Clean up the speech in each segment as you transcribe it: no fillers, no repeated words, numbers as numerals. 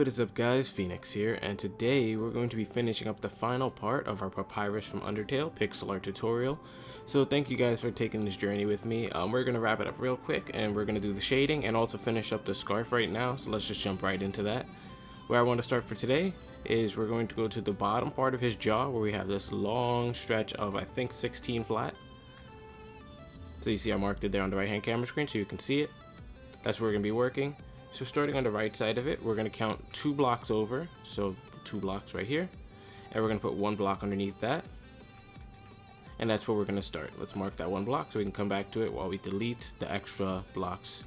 What is up guys, Phoenix here, and today we're going to be finishing up the final part of our Papyrus from Undertale pixel art tutorial. So thank you guys for taking this journey with me. We're going to wrap it up real quick and we're going to do the shading and also finish up the scarf right now, so let's just jump right into that. Where I want to start for today is we're going to go to the bottom part of his jaw where we have this long stretch of I think 16 flat. So you see I marked it there on the right hand camera screen so you can see it. That's where we're going to be working. So starting on the right side of it, we're going to count 2 blocks over, so 2 blocks right here, and we're going to put 1 block underneath that, and that's where we're going to start. Let's mark that 1 block so we can come back to it while we delete the extra blocks.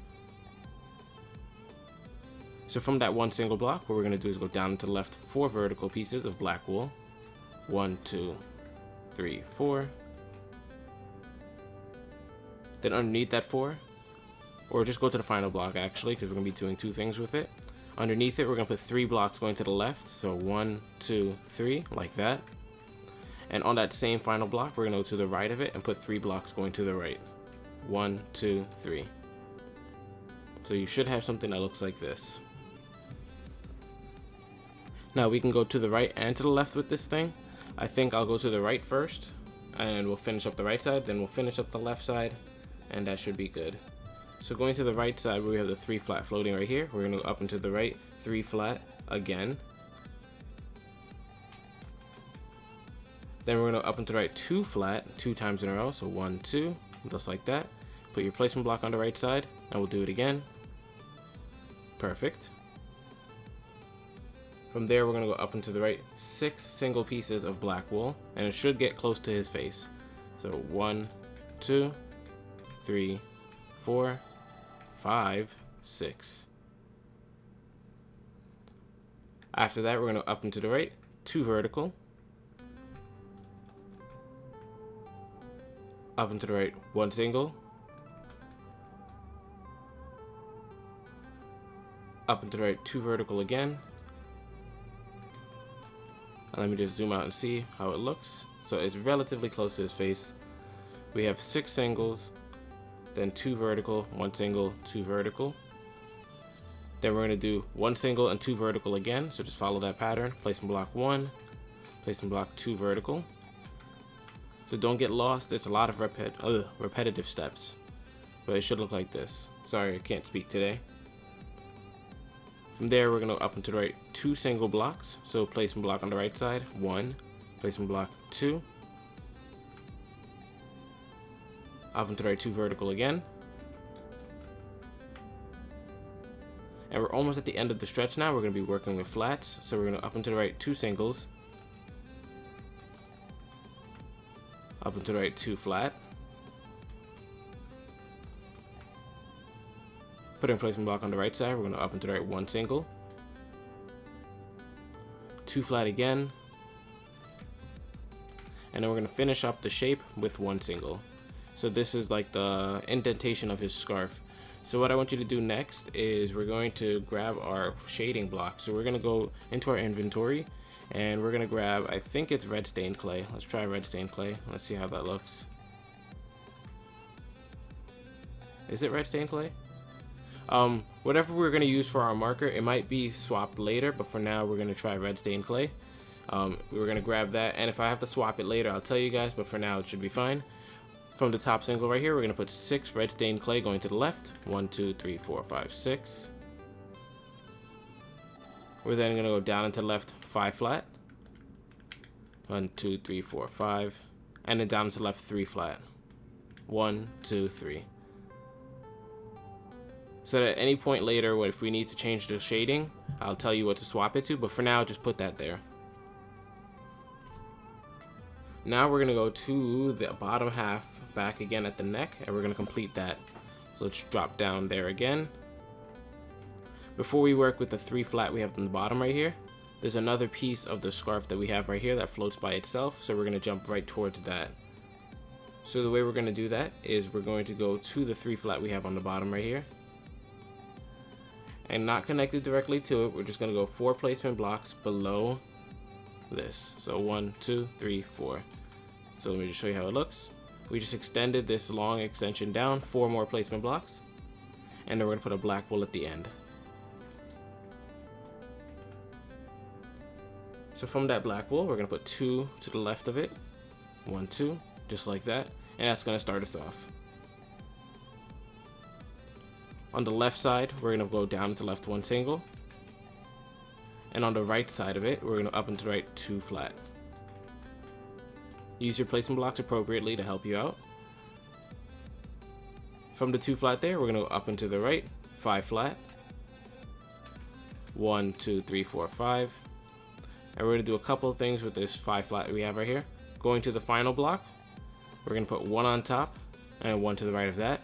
So from that 1 single block, what we're going to do is go down and to the left 4 vertical pieces of black wool. 1, 2, 3, 4. Then underneath that 4, or just go to the final block actually, because we're going to be doing 2 things with it. Underneath it, we're going to put 3 blocks going to the left, so 1, 2, 3, like that. And on that same final block, we're going to go to the right of it and put 3 blocks going to the right. 1, 2, 3. So you should have something that looks like this. Now we can go to the right and to the left with this thing. I think I'll go to the right first, and we'll finish up the right side, then we'll finish up the left side, and that should be good. So going to the right side where we have the 3 flat floating right here, we're going to go up and to the right, 3 flat again. Then we're going to go up and to the right, 2 flat, 2 times in a row, so 1, 2, just like that. Put your placement block on the right side, and we'll do it again. Perfect. From there, we're going to go up and to the right, 6 single pieces of black wool, and it should get close to his face. So 1, 2, 3, 4, 5, 6. After that, we're going to up and to the right, 2 vertical. Up and to the right, 1 single. Up and to the right, 2 vertical again. And let me just zoom out and see how it looks. So it's relatively close to his face. We have 6 singles. Then 2 vertical, 1 single, 2 vertical. Then we're going to do 1 single and 2 vertical again, so just follow that pattern. Placement block 1, placement block 2 vertical. So don't get lost, it's a lot of repetitive steps, but it should look like this. Sorry, I can't speak today. From there, we're going to go up and to the right, 2 single blocks, so placement block on the right side, 1, placement block 2. Up and to the right, 2 vertical again. And we're almost at the end of the stretch now. We're going to be working with flats. So we're going to up and to the right, 2 singles. Up and to the right, 2 flat. Put in placement block on the right side. We're going to up and to the right, 1 single. 2 flat again. And then we're going to finish up the shape with 1 single. So this is like the indentation of his scarf. So what I want you to do next is we're going to grab our shading block. So we're going to go into our inventory and we're going to grab, I think it's red stained clay. Let's try red stained clay. Let's see how that looks. Is it red stained clay? Whatever we're going to use for our marker, it might be swapped later, but for now we're going to try red stained clay. We're going to grab that, and if I have to swap it later, I'll tell you guys, but for now it should be fine. From the top single right here, we're going to put 6 red stained clay going to the left. 1, 2, 3, 4, 5, 6. We're then going to go down and to the left 5 flat. 1, 2, 3, 4, 5. And then down to the left 3 flat. 1, 2, 3. So that at any point later, if we need to change the shading, I'll tell you what to swap it to. But for now, just put that there. Now we're going to go to the bottom half, back again at the neck, and we're going to complete that. So let's drop down there again. Before we work with the 3 flat we have on the bottom right here, there's another piece of the scarf that we have right here that floats by itself, so we're going to jump right towards that. So the way we're going to do that is we're going to go to the 3 flat we have on the bottom right here. And not connected directly to it, we're just going to go 4 placement blocks below this. So 1, 2, 3, 4. So let me just show you how it looks. We just extended this long extension down 4 more placement blocks, and then we're going to put a black wool at the end. So from that black wool, we're going to put 2 to the left of it. 1, 2, just like that. And that's going to start us off. On the left side, we're going to go down to the left 1 single. And on the right side of it, we're going to up and to the right 2 flat. Use your placement blocks appropriately to help you out. From the 2 flat there, we're going to go up and to the right 5 flat. 1, 2, 3, 4, 5. And we're going to do a couple of things with this 5 flat we have right here. Going to the final block, we're going to put 1 on top and 1 to the right of that.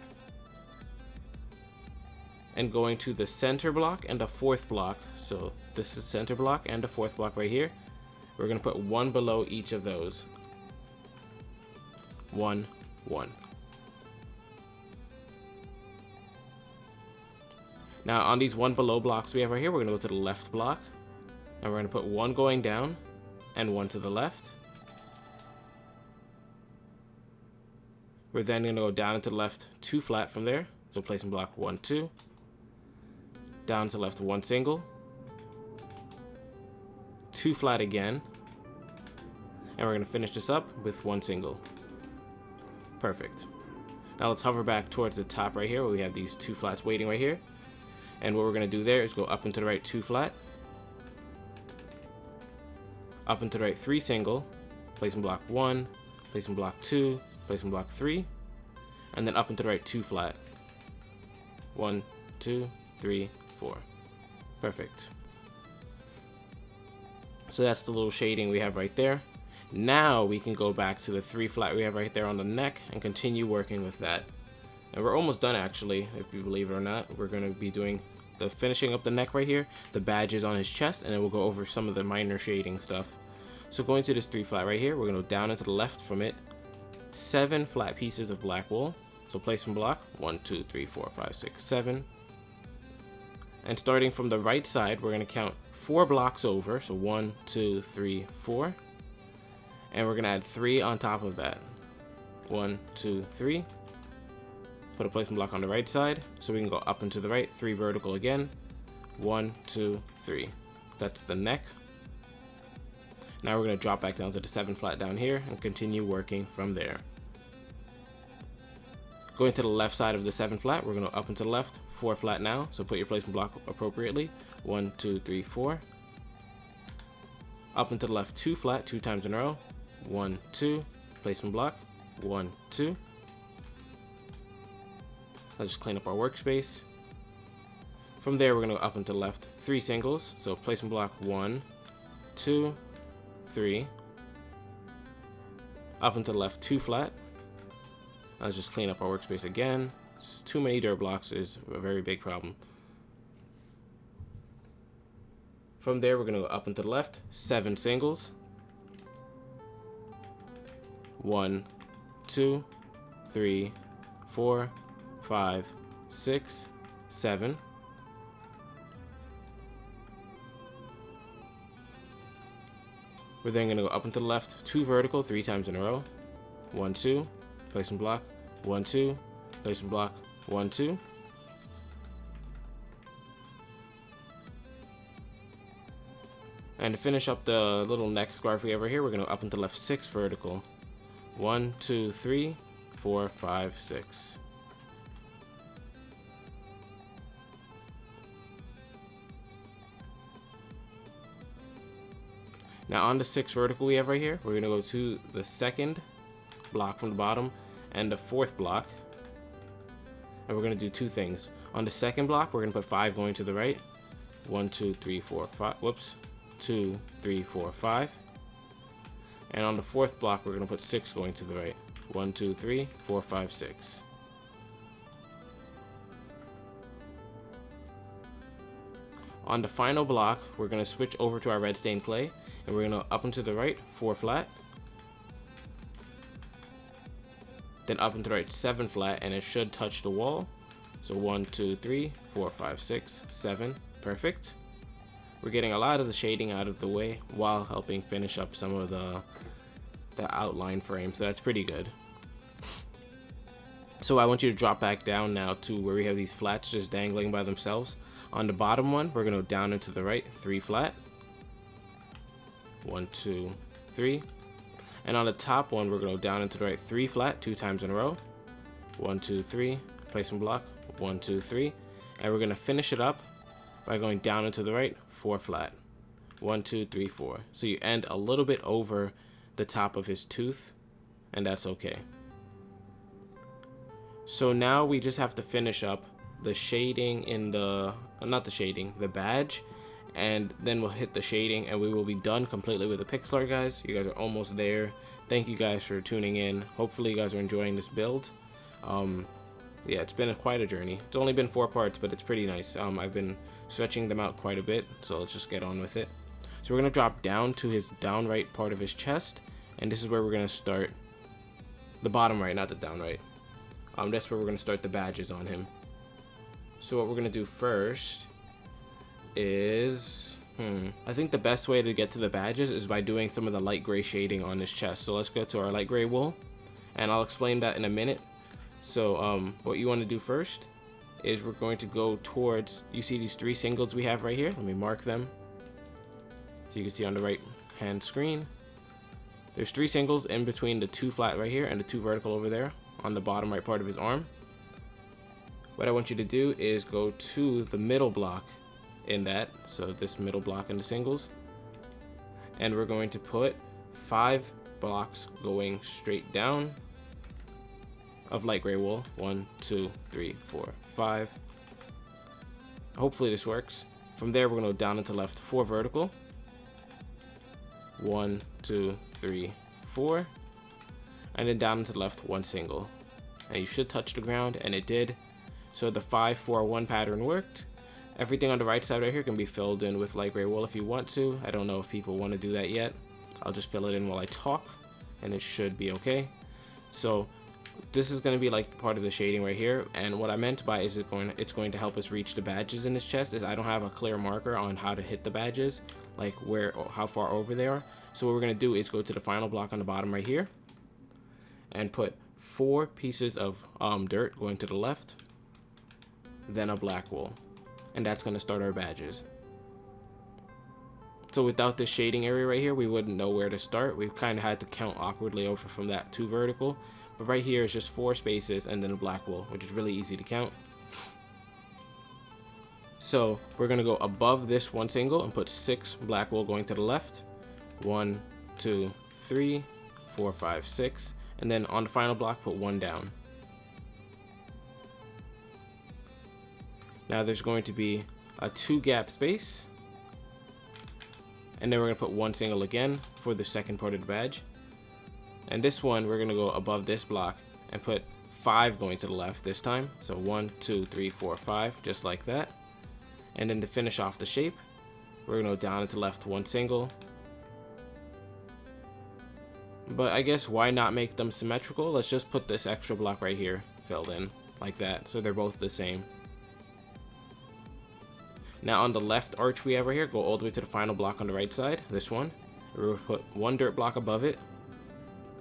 And going to the center block and the 4th block, so this is center block and the 4th block right here, we're going to put 1 below each of those. 1, 1. Now on these 1 below blocks we have right here, we're going to go to the left block, and we're going to put 1 going down and 1 to the left. We're then going to go down and to the left 2 flat from there, so placement block 1, 2. Down to the left 1 single. 2 flat again. And we're going to finish this up with 1 single. Perfect. Now let's hover back towards the top right here where we have these 2 flats waiting right here. And what we're going to do there is go up and to the right 2 flat. Up and to the right 3 single. Placement block 1. Placement block 2. Placement block 3. And then up and to the right 2 flat. 1, 2, 3, 4. Perfect. So that's the little shading we have right there. Now we can go back to the 3 flat we have right there on the neck and continue working with that. And we're almost done actually, if you believe it or not. We're going to be doing the finishing up the neck right here, the badges on his chest, and then we'll go over some of the minor shading stuff. So going to this 3 flat right here, we're going to go down and to the left from it 7 flat pieces of black wool. So placement block 1, 2, 3, 4, 5, 6, 7. And starting from the right side, we're going to count 4 blocks over. So 1, 2, 3, 4. And we're going to add 3 on top of that. 1, 2, 3. Put a placement block on the right side. So we can go up and to the right. 3 vertical again. 1, 2, 3. That's the neck. Now we're going to drop back down to the 7 flat down here and continue working from there. Going to the left side of the 7 flat, we're going to up and to the left, 4 flat now, so put your placement block appropriately. 1, 2, 3, 4. Up and to the left 2 flat, 2 times in a row. 1, 2, placement block, 1, 2. Let's just clean up our workspace. From there, we're going to go up and to the left 3 singles, so placement block 1, 2, 3. Up and to the left 2 flat. Let's just clean up our workspace again. It's too many dirt blocks is a very big problem. From there, we're going to go up and to the left 7 singles. 1, 2, 3, 4, 5, 6, 7. We're then going to go up and to the left 2 vertical 3 times in a row. 1, 2. Placement block, 1, 2, placement block, 1, 2. And to finish up the little neck scarf we have right here, we're going to up and to the left 6 vertical. 1, 2, 3, 4, 5, 6. Now on the 6 vertical we have right here, we're going to go to the 2nd block from the bottom and the 4th block, and we're going to do 2 things. On the 2nd block, we're going to put 5 going to the right. 1, 2, 3, 4, 5. Whoops. 2, 3, 4, 5. And on the 4th block, we're going to put 6 going to the right. 1, 2, 3, 4, 5, 6. On the final block, we're going to switch over to our red stained clay, and we're going to up and to the right 4 flat. Then up and to the right 7 flat, and it should touch the wall. So 1, 2, 3, 4, 5, 6, 7. Perfect. We're getting a lot of the shading out of the way while helping finish up some of the outline frame, so that's pretty good. So I want you to drop back down now to where we have these flats just dangling by themselves. On the bottom one, we're going to go down into the right 3 flat. 1, 2, 3. And on the top one, we're going to go down into the right 3 flat 2 times in a row. 1, 2, 3. Placement block. 1, 2, 3. And we're going to finish it up by going down into the right 4 flat. 1, 2, 3, 4. So you end a little bit over the top of his tooth, and that's okay. So now we just have to finish up the shading in the, not the shading, the badge, and then we'll hit the shading and we will be done completely with the pixel art, guys. You guys are almost there. Thank you guys for tuning in. Hopefully you guys are enjoying this build. Yeah, it's been quite a journey. It's only been 4 parts, but it's pretty nice. I've been stretching them out quite a bit, so let's just get on with it. So we're gonna drop down to his down right part of his chest, and this is where we're gonna start the bottom right, not the down right. That's where we're gonna start the badges on him. So what we're gonna do first is, I think the best way to get to the badges is by doing some of the light gray shading on his chest. So let's go to our light gray wool, and I'll explain that in a minute. So what you want to do first is we're going to go towards, you see these 3 singles we have right here. Let me mark them so you can see on the right hand screen. There's 3 singles in between the 2 flat right here and the 2 vertical over there on the bottom right part of his arm. What I want you to do is go to the middle block in that, so this middle block in the singles, and we're going to put 5 blocks going straight down of light gray wool. 1, 2, 3, 4, 5. Hopefully this works. From there we're going to go down into left 4 vertical. 1, 2, 3, 4, and then down into the left 1 single, and you should touch the ground, and it did. So the 5, 4, 1 pattern worked. Everything on the right side right here can be filled in with light gray wool if you want to. I don't know if people want to do that yet. I'll just fill it in while I talk, and it should be okay. So this is going to be like part of the shading right here, and what I meant by is it's going to help us reach the badges in his chest is I don't have a clear marker on how to hit the badges, like where or how far over they are. So what we're going to do is go to the final block on the bottom right here and put 4 pieces of dirt going to the left, then a black wool, and that's going to start our badges. So without this shading area right here, we wouldn't know where to start. We've kind of had to count awkwardly over from that 2 vertical, but right here is just 4 spaces and then a black wool, which is really easy to count. So we're going to go above this 1 single and put 6 black wool going to the left. 1, 2, 3, 4, 5, 6, and then on the final block put 1 down. Now there's going to be a 2 gap space, and then we're going to put 1 single again for the second part of the badge. And this one we're going to go above this block and put 5 going to the left this time. So 1, 2, 3, 4, 5, just like that. And then to finish off the shape, we're going to go down into left 1 single. But I guess why not make them symmetrical? Let's just put this extra block right here filled in like that, so they're both the same. Now on the left arch we have right here, go all the way to the final block on the right side, this one. We'll put 1 dirt block above it,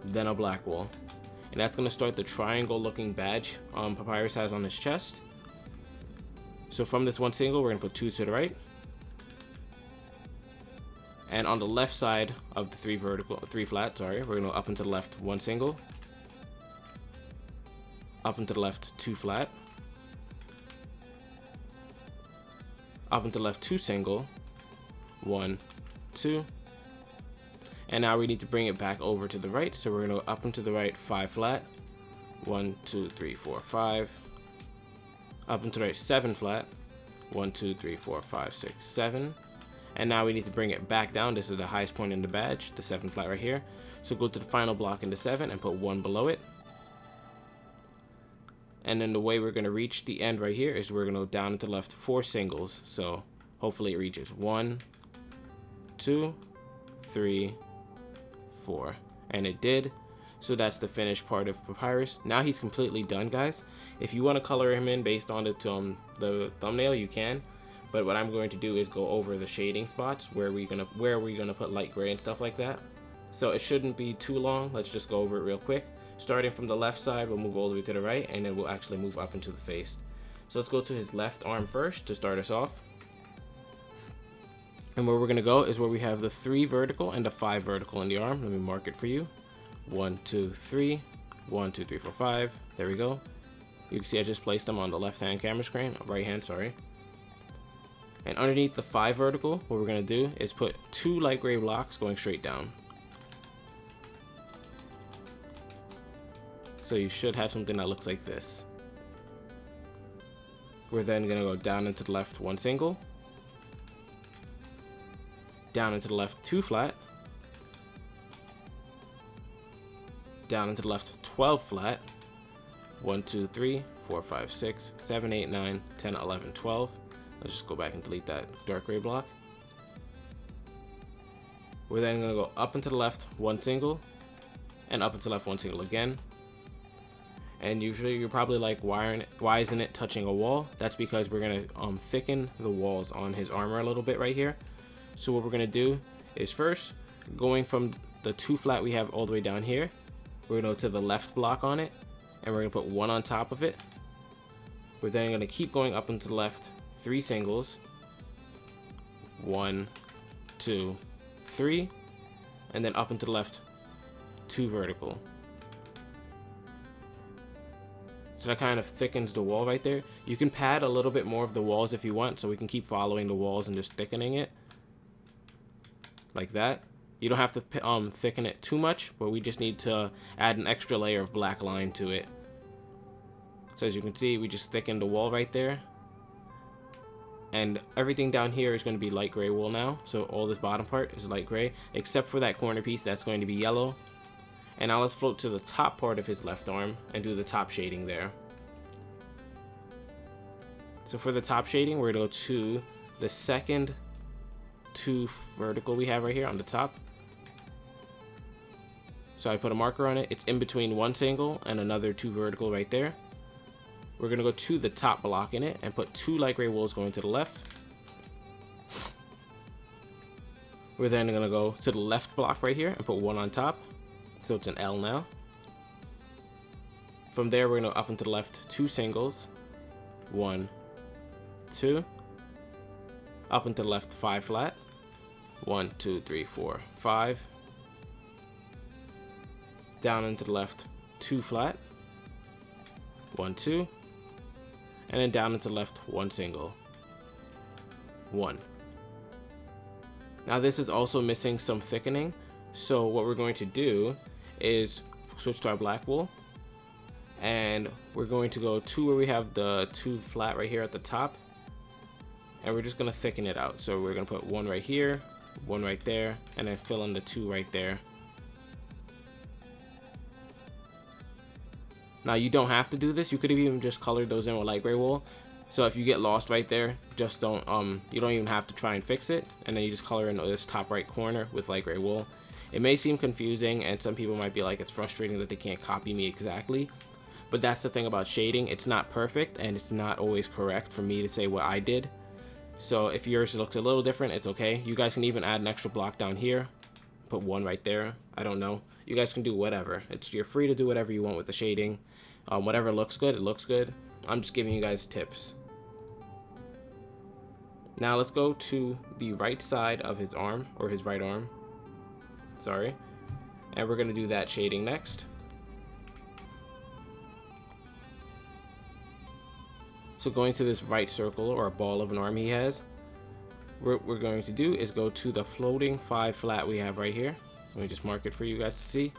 then a black wool. And that's going to start the triangle looking badge Papyrus has on his chest. So from this 1 single, we're going to put 2 to the right. And on the left side of the 3 flat, we're going to go up into the left 1 single, up into the left 2 flat, up into the left 2 single, 1, 2, and now we need to bring it back over to the right. So we're going to go up into the right 5 flat, 1, 2, 3, 4, 5, up into the right 7 flat, 1, 2, 3, 4, 5, 6, 7. And now we need to bring it back down. This is the highest point in the badge, the 7 flat right here. So go to the final block in the 7 and put 1 below it. And then the way we're going to reach the end right here is we're going to go down into left 4 singles. So hopefully it reaches 1, 2, 3, 4. And it did. So that's the finished part of Papyrus. Now he's completely done, guys. If you want to color him in based on the thumbnail, you can. But what I'm going to do is go over the shading spots where we're gonna put light gray and stuff like that. So it shouldn't be too long. Let's just go over it real quick. Starting from the left side, we'll move all the way to the right, and then we'll actually move up into the face. So let's go to his left arm first to start us off. And where we're going to go is where we have the 3 vertical and the 5 vertical in the arm. Let me mark it for you. 1, 2, 3. 1, 2, 3, 4, 5. There we go. You can see I just placed them on the left hand camera screen. Right hand, sorry. And underneath the 5 vertical, what we're going to do is put 2 light gray blocks going straight down. So you should have something that looks like this. We're then going to go down and to the left 1 single. Down and to the left 2 flat. Down and to the left 12 flat. 1, 2, 3, 4, 5, 6, 7, 8, 9, 10, 11, 12. Let's just go back and delete that dark gray block. We're then going to go up and to the left 1 single. And up and to the left 1 single again. And usually you're probably like, why isn't it touching a wall? That's because we're going to thicken the walls on his armor a little bit right here. So what we're going to do is first, going from the 2 flat we have all the way down here, we're going to go to the left block on it, and we're going to put 1 on top of it. We're then going to keep going up and to the left 3 singles. 1, 2, 3. And then up and to the left 2 vertical. So that kind of thickens the wall right there. You can pad a little bit more of the walls if you want, so we can keep following the walls and just thickening it. Like that. You don't have to thicken it too much, but we just need to add an extra layer of black line to it. So as you can see, we just thickened the wall right there. And everything down here is going to be light gray wool now. So all this bottom part is light gray, except for that corner piece that's going to be yellow. And now let's float to the top part of his left arm and do the top shading there. So for the top shading, we're going to go to the second 2 vertical we have right here on the top. So I put a marker on it. It's in between 1 single and another 2 vertical right there. We're going to go to the top block in it and put 2 light gray wools going to the left. We're then going to go to the left block right here and put 1 on top. So it's an L now. From there, we're going to up and to the left 2 singles. 1, 2. Up and to the left 5 flat. 1, 2, 3, 4, 5. Down and to the left 2 flat. 1, 2. And then down and to the left 1 single. 1. Now this is also missing some thickening. So what we're going to do is switch to our black wool. And we're going to go to where we have the 2 flat right here at the top. And we're just going to thicken it out. So we're going to put 1 right here, 1 right there, and then fill in the 2 right there. Now you don't have to do this. You could have even just colored those in with light gray wool. So if you get lost right there, just don't you don't even have to try and fix it, and then you just color in this top right corner with light gray wool. It may seem confusing, and some people might be like, it's frustrating that they can't copy me exactly. But that's the thing about shading. It's not perfect, and it's not always correct for me to say what I did. So if yours looks a little different, it's okay. You guys can even add an extra block down here. Put 1 right there. I don't know. You guys can do whatever. You're free to do whatever you want with the shading. Whatever looks good, it looks good. I'm just giving you guys tips. Now let's go to the right side of his arm, or his right arm. Sorry. And we're going to do that shading next. So going to this right circle, or a ball of an arm he has, what we're going to do is go to the floating 5 flat we have right here. Let me just mark it for you guys to see.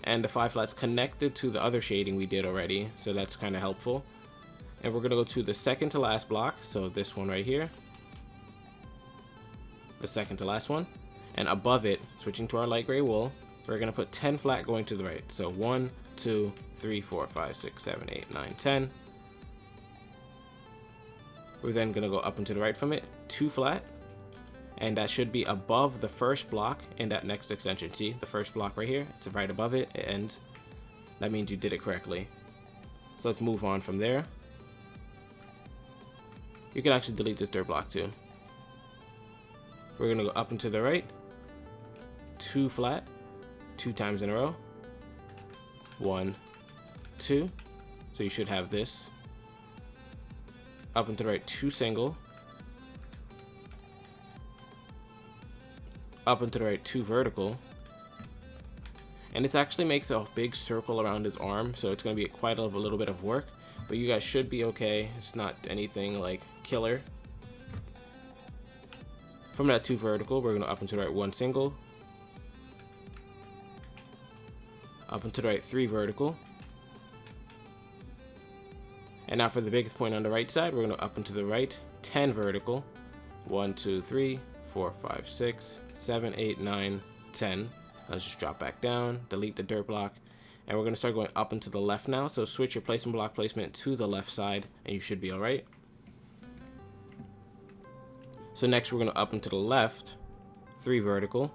And the 5 flat's connected to the other shading we did already, so that's kind of helpful. And we're going to go to the second to last block, so this one right here. The second to last one. And above it, switching to our light gray wool, we're going to put 10 flat going to the right. So 1, 2, 3, 4, 5, 6, 7, 8, 9, 10. We're then going to go up and to the right from it, 2 flat. And that should be above the first block in that next extension. See, the first block right here, it's right above it, it ends. That means you did it correctly. So let's move on from there. You can actually delete this dirt block too. We're going to go up and to the right, 2 flat, 2 times in a row. 1, 2. So you should have this. Up and to the right, 2 single. up and to the right 2 vertical. And this actually makes a big circle around his arm, so it's going to be quite a little bit of work. But you guys should be okay. It's not anything like killer. From that 2 vertical, we're going to up and to the right 1 single. Up and to the right 3 vertical. And now for the biggest point on the right side, we're going to up and to the right 10 vertical. 1, 2, 3, 4, 5, 6, 7, 8, 9, 10. Let's just drop back down, delete the dirt block, and we're going to start going up and to the left now. So switch your placement block placement to the left side, and you should be all right. So next we're going to up and to the left, 3 vertical.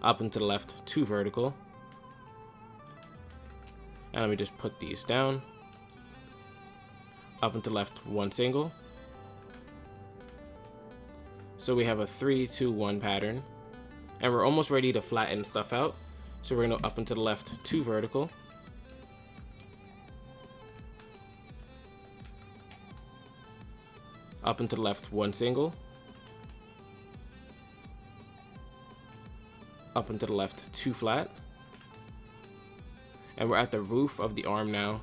Up and to the left, 2 vertical. And let me just put these down. Up and to the left, 1 single. So we have a 3, 2, 1 pattern. And we're almost ready to flatten stuff out. So we're going to up and to the left, 2 vertical. Up and to the left, 1 single. Up and to the left, 2 flat. And we're at the roof of the arm now.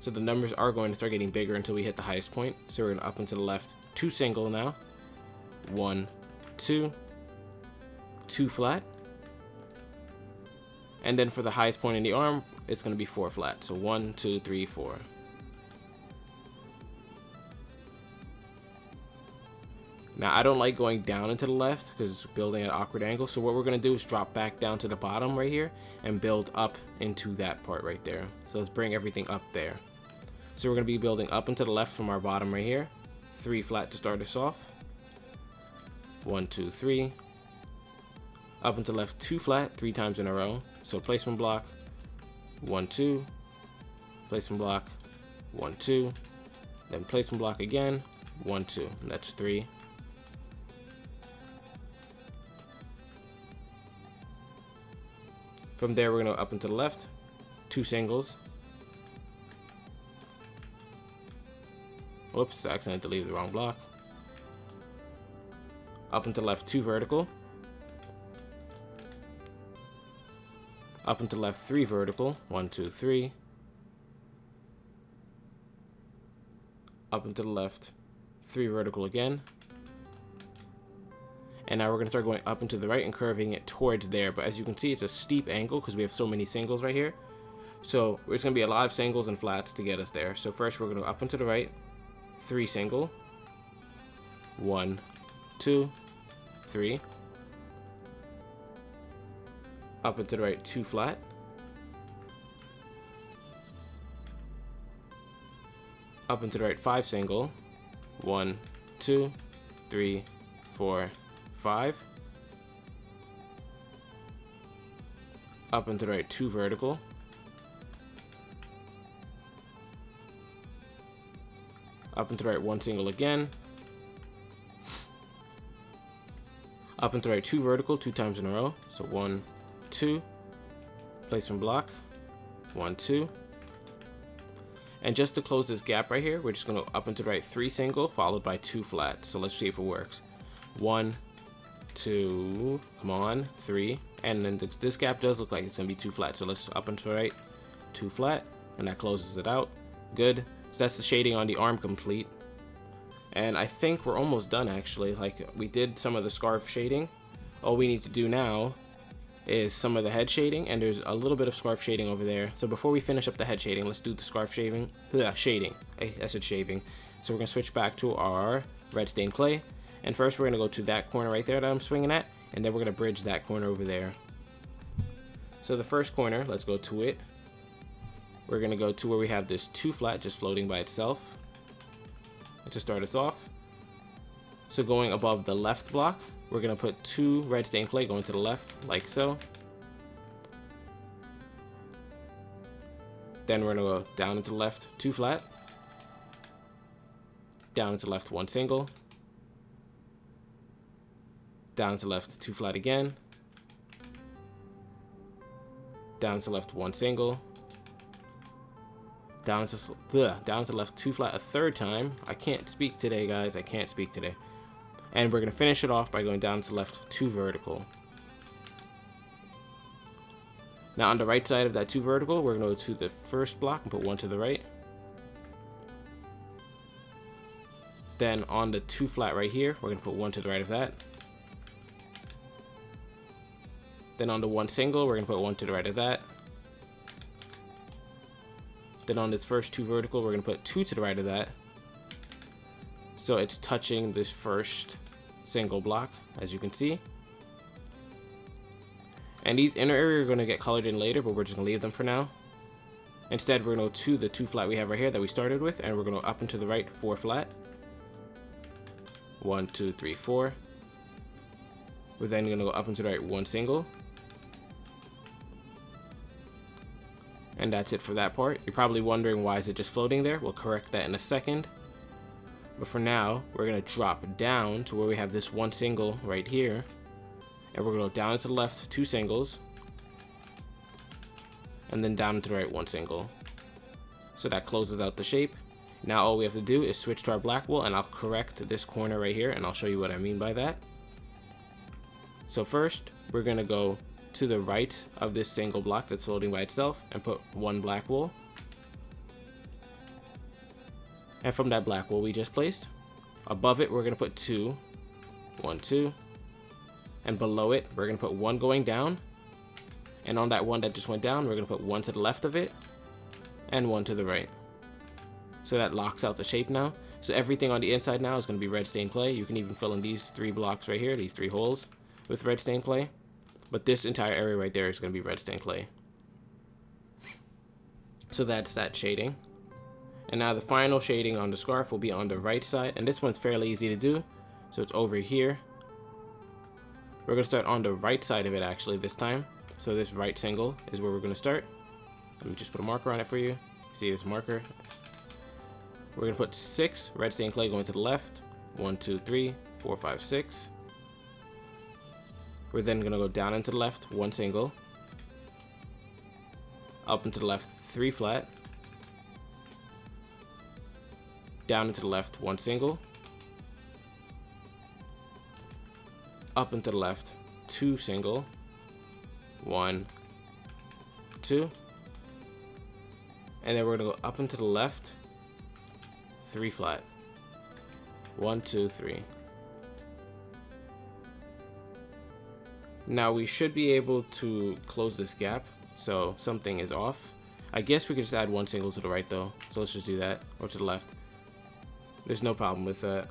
So the numbers are going to start getting bigger until we hit the highest point. So we're going to up and to the left, 2 single now. 1, 2, 2 flat. And then for the highest point in the arm, it's going to be 4 flat. So 1, 2, 3, 4. Now I don't like going down and to the left because it's building at an awkward angle. So what we're going to do is drop back down to the bottom right here and build up into that part right there. So let's bring everything up there. So we're going to be building up and to the left from our bottom right here. 3 flat to start us off. 1, 2, 3. Up and to the left, 2 flat, 3 times in a row. So placement block, 1, 2. Placement block, 1, 2. Then placement block again, 1, 2. That's 3. From there, we're going to up and to the left, 2 singles. Whoops, I accidentally deleted the wrong block. Up and to the left, 2 vertical. Up and to the left, 3 vertical. 1, 2, 3. Up and to the left, 3 vertical again. And now we're going to start going up and to the right and curving it towards there. But as you can see, it's a steep angle because we have so many singles right here. So there's going to be a lot of singles and flats to get us there. So first we're going to up and to the right, 3 single. 1, 2, 3. Up and to the right, 2 flat. Up and to the right, 5 single. 1, 2, 3, 4, 5. Up and to the right, 2 vertical. Up and to the right, 1 single again. Up and to the right, 2 vertical, 2 times in a row. So 1, 2. Placement block, 1, 2. And just to close this gap right here, we're just going to up and to the right, 3 single, followed by 2 flat. So let's see if it works. 1, 2, come on, 3. And then this gap does look like it's going to be 2 flat. So let's up and to the right, 2 flat. And that closes it out. Good. So that's the shading on the arm complete. And I think we're almost done actually. Like we did some of the scarf shading. All we need to do now is some of the head shading, and there's a little bit of scarf shading over there. So before we finish up the head shading, let's do the scarf shading. Shading. I said shaving. So we're gonna switch back to our red stained clay, and first we're gonna go to that corner right there that I'm swinging at, and then we're gonna bridge that corner over there. So the first corner, let's go to it. We're gonna go to where we have this 2 flat just floating by itself to start us off. So going above the left block, we're going to put 2 red stained clay going to the left, like so. Then we're going to go down into the left, 2 flat. Down into the left, 1 single. Down to the left, 2 flat again. Down to the left, 1 single. Down to the left, 2 flat a third time. I can't speak today, guys. I can't speak today. And we're going to finish it off by going down to left 2 vertical. Now on the right side of that 2 vertical, we're going to go to the first block and put 1 to the right. Then on the 2 flat right here, we're going to put 1 to the right of that. Then on the 1 single, we're going to put 1 to the right of that. Then on this first 2 vertical, we're going to put 2 to the right of that. So it's touching this first single block, as you can see. And these inner areas are going to get colored in later, but we're just going to leave them for now. Instead, we're going to go to the 2 flat we have right here that we started with, and we're going to go up and to the right 4 flat. 1, 2, 3, 4. We're then going to go up and to the right 1 single. And that's it for that part. You're probably wondering why is it just floating there. We'll correct that in a second. But for now, we're going to drop down to where we have this 1 single right here. And we're going to go down to the left 2 singles. And then down to the right 1 single. So that closes out the shape. Now all we have to do is switch to our black wool, and I'll correct this corner right here, and I'll show you what I mean by that. So first, we're going to go to the right of this single block that's floating by itself and put 1 black wool. And from that black wool we just placed, above it we're going to put 2. 1, 2. And below it, we're going to put 1 going down. And on that 1 that just went down, we're going to put 1 to the left of it and 1 to the right. So that locks out the shape now. So everything on the inside now is going to be red stained clay. You can even fill in these 3 blocks right here, these 3 holes, with red stained clay. But this entire area right there is going to be red stained clay. So that's that shading. And now the final shading on the scarf will be on the right side. And this one's fairly easy to do. So it's over here. We're going to start on the right side of it actually this time. So this right single is where we're going to start. Let me just put a marker on it for you. See this marker? We're going to put 6 red stained clay going to the left. 1, 2, 3, 4, 5, 6. We're then going to go down into the left 1 single. Up into the left 3 flat. Down into the left 1 single. Up into the left 2 single. 1, 2. And then we're going to go up into the left 3 flat. 1, 2, 3. Now we should be able to close this gap, so something is off. I guess we could just add 1 single to the right though, so let's just do that, or to the left. There's no problem with that.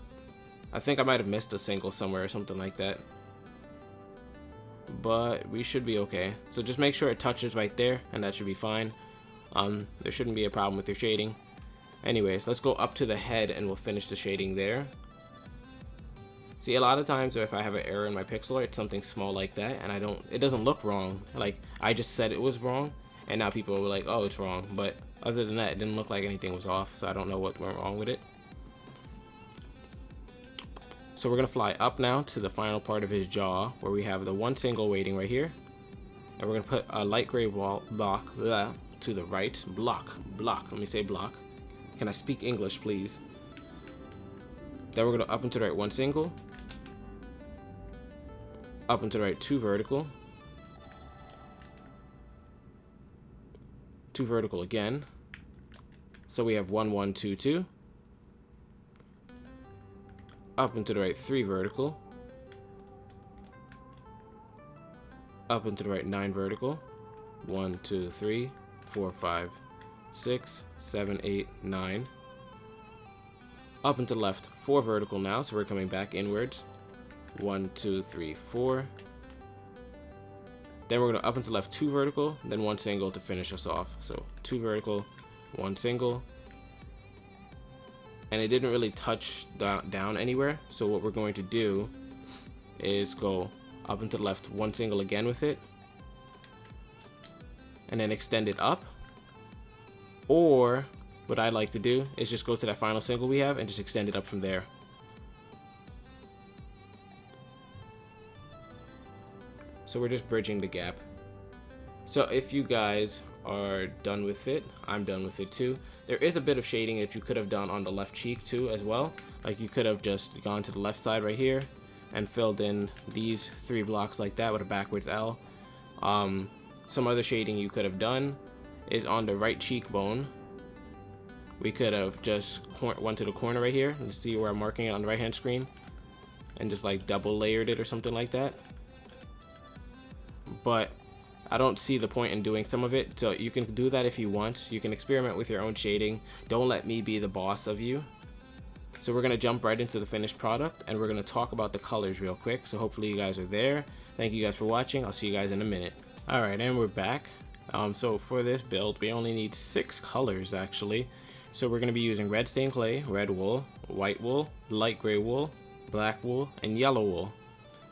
I think I might have missed a single somewhere or something like that. But we should be okay. So just make sure it touches right there, and that should be fine. There shouldn't be a problem with your shading. Anyways, let's go up to the head and we'll finish the shading there. See, a lot of times if I have an error in my pixel art, it's something small like that, and it doesn't look wrong. Like, I just said it was wrong, and now people were like, oh, it's wrong. But other than that, it didn't look like anything was off, so I don't know what went wrong with it. So we're going to fly up now to the final part of his jaw, where we have the 1 single waiting right here. And we're going to put a light gray block to the right. Block. Let me say block. Can I speak English, please? Then we're going to up and to the right 1 single. Up and to the right 2 vertical. 2 vertical again. So we have 1, 1, 2, 2. Up and to the right 3 vertical. Up and to the right 9 vertical. 1, 2, 3, 4, 5, 6, 7, 8, 9. Up and to the left 4 vertical now, so we're coming back inwards. 1, 2, 3, 4. Then we're going to up and to the left 2 vertical, then 1 single to finish us off. So 2 vertical, 1 single. And it didn't really touch down anywhere, so what we're going to do is go up and to the left 1 single again with it, and then extend it up. Or what I like to do is just go to that final single we have and just extend it up from there. So we're just bridging the gap. So if you guys are done with it, I'm done with it too. There is a bit of shading that you could have done on the left cheek too as well. Like you could have just gone to the left side right here and filled in these 3 blocks like that with a backwards L. Some other shading you could have done is on the right cheekbone. We could have just went to the corner right here. You see where I'm marking it on the right hand screen, and just like double layered it or something like that. But I don't see the point in doing some of it, so you can do that if you want. You can experiment with your own shading. Don't let me be the boss of you. So we're gonna jump right into the finished product, and we're gonna talk about the colors real quick. So hopefully you guys are there. Thank you guys for watching. I'll see you guys in a minute. Alright, and we're back. So for this build, we only need 6 colors actually. So we're gonna be using red stained clay, red wool, white wool, light gray wool, black wool, and yellow wool.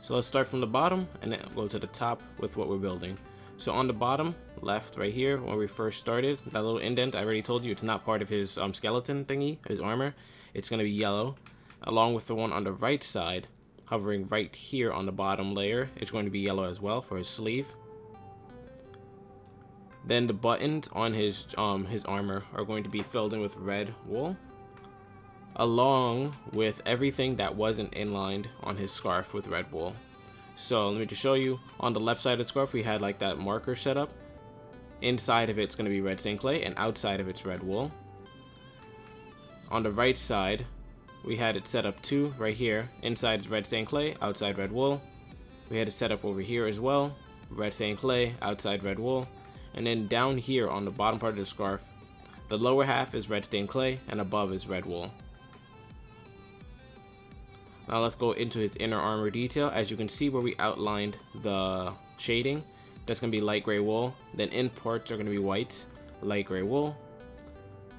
So let's start from the bottom and then go to the top with what we're building. So on the bottom left right here, when we first started, that little indent, I already told you it's not part of his skeleton thingy, his armor. It's going to be yellow, along with the one on the right side, hovering right here on the bottom layer. It's going to be yellow as well for his sleeve. Then the buttons on his armor are going to be filled in with red wool, along with everything that wasn't inlined on his scarf with red wool. So let me just show you. On the left side of the scarf, we had like that marker set up. Inside of it's going to be red stained clay, and outside of it's red wool. On the right side, we had it set up too, right here. Inside is red stained clay, outside red wool. We had it set up over here as well. Red stained clay, outside red wool. And then down here on the bottom part of the scarf, the lower half is red stained clay, and above is red wool. Now let's go into his inner armor detail. As you can see where we outlined the shading, that's going to be light gray wool. Then in parts are going to be white, light gray wool.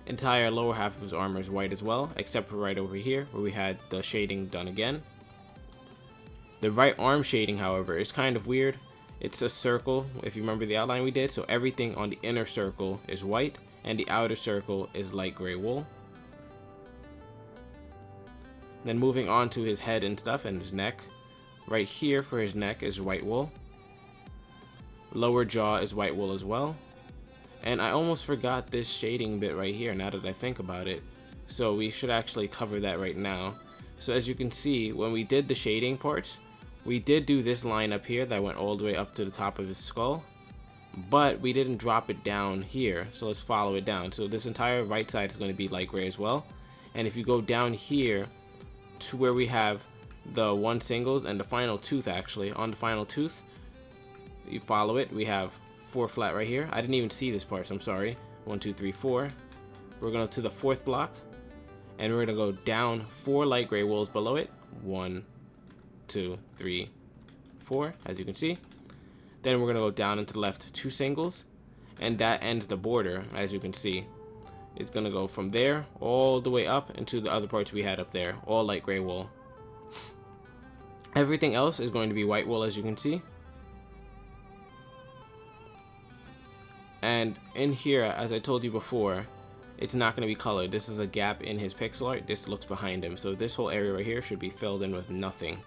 Entire lower half of his armor is white as well, except for right over here where we had the shading done again. The right arm shading, however, is kind of weird. It's a circle, if you remember the outline we did, so everything on the inner circle is white, and the outer circle is light gray wool. Then moving on to his head and stuff and his neck. Right here for his neck is white wool. Lower jaw is white wool as well. And I almost forgot this shading bit right here now that I think about it. So we should actually cover that right now. So as you can see, when we did the shading parts, we did do this line up here that went all the way up to the top of his skull. But we didn't drop it down here. So let's follow it down. So this entire right side is going to be light gray as well. And if you go down here to where we have the 1 singles and the final tooth, actually on the final tooth, you follow it, we have 4 flat right here. I didn't even see this part, so I'm sorry. 1 2 3 4. We're going to the 4th block, and we're going to go down 4 light gray wools below it. 1 2 3 4, as you can see. Then we're going to go down into the left 2 singles, and that ends the border. As you can see, it's going to go from there all the way up into the other parts we had up there, all light gray wool. Everything else is going to be white wool, as you can see. And in here, as I told you before, it's not going to be colored. This is a gap in his pixel art. This looks behind him. So this whole area right here should be filled in with nothing.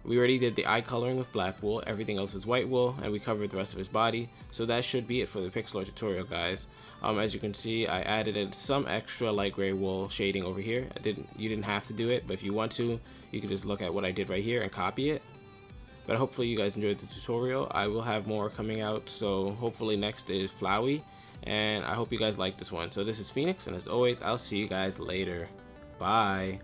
We already did the eye coloring with black wool. Everything else is white wool, and we covered the rest of his body. So that should be it for the pixel art tutorial, guys. As you can see, I added in some extra light gray wool shading over here. You didn't have to do it, but if you want to, you can just look at what I did right here and copy it. But hopefully you guys enjoyed the tutorial. I will have more coming out, so hopefully next is Flowey, and I hope you guys like this one. So this is Phoenix, and as always, I'll see you guys later. Bye.